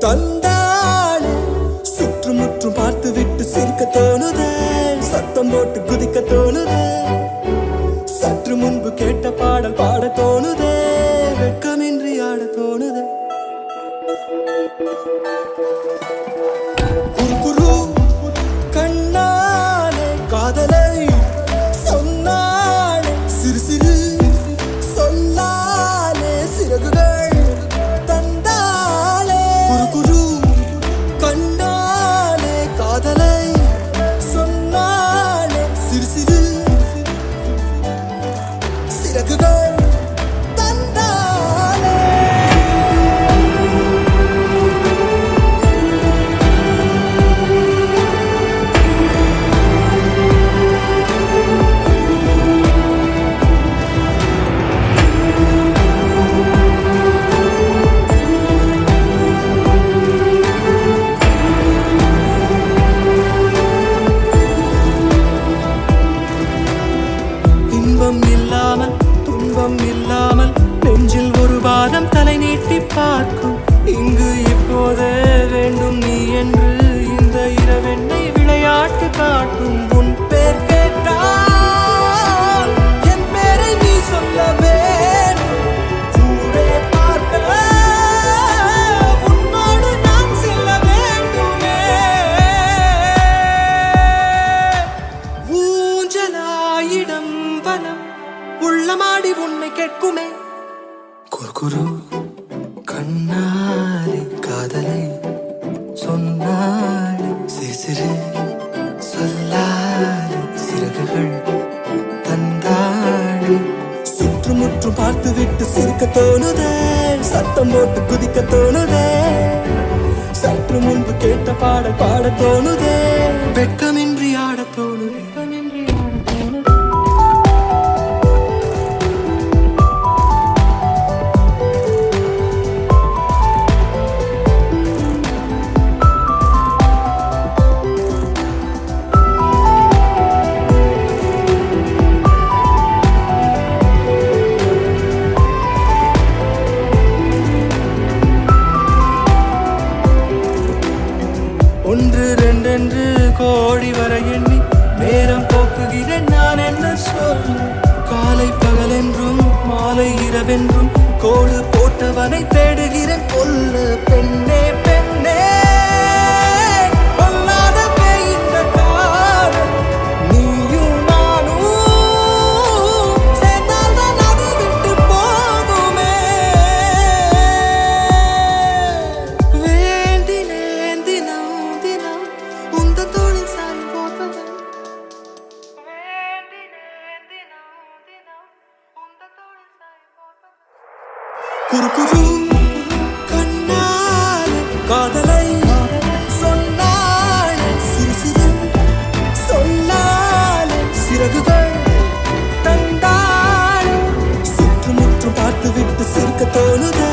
தந்தாளே சுற்றுமுற்றும் பார்த்து விட்டு சிரிக்க தோணுதே, சத்தம் போட்டு குதிக்க தோணுதே, சற்று முன்பு கேட்ட பாடல் பாட தோணுதே, வெட்கமின்றி ஆட தோணுதே. குறுகுரு கண்ணாலே காதலை சொன்னாலே, சிறு சிறு சொல்லாலே சிறகுகள் தந்தாலே. குறுகுரு கண்ணாலே காதலை சொன்னாலே, சிறு சிறு சிறகுகள் இல்லாமல் துன்பம் இல்லாமல் நெஞ்சில் ஒரு வாதம் தலை நீட்டி பார்க்கும். இங்கு இப்போதே வேண்டும் நீ என்று இந்த இரவெண்ணை விளையாட்டு காட்டும். உன் பேர் கேட்டால் என் பேரை நீ சொல்ல வேண்டும். ஊரே பார்க்க உன்னோடு நான் செல்ல வேண்டுமே. ஊஞ்சலாயிடம் வனம் உள்ளமாடி உன்னை கேட்குமே. குறுகுரு கண்ணாலே காதலை சொன்னாலே, சிறு சிறு சொல்லாலே சிறகுகள் தந்தாளே. சுற்றுமுற்றும் பார்த்து விட்டு சிரிக்க தோணுதே, சத்தம் போட்டு குதிக்க தோணுதே, சற்று முன்பு கேட்ட பாடல் பாட தோணுதே, வெட்கமின்றி ஆட தோணுதே. ஒன்று ரெண்டென்று கோடி வர எண்ணி நேரம் போக்குகிறேன் நான் என்ன சொல்ல. காலை பகலென்றும் மாலை இரவென்றும் கோடு போட்டவனை தேடுகிறேன் கொல்ல. பெண்ணே பெண்ணே பொல்லாத பேய்ந்த காதல், நீயும் நானும் சேர்ந்தால்தான் அது விட்டு போகுமே. வேண்டினேன் தினம் தினம் உந்தன் தோளில் சாயும் போவது. குறுகுரு கண்ணாலே காதலை சொன்னாலே, சிறு சிறு சொல்லாலே சிறகுகள் தந்தாளே. சுற்றுமுற்றும் பார்த்து விட்டு சிரிக்க தோணுதே,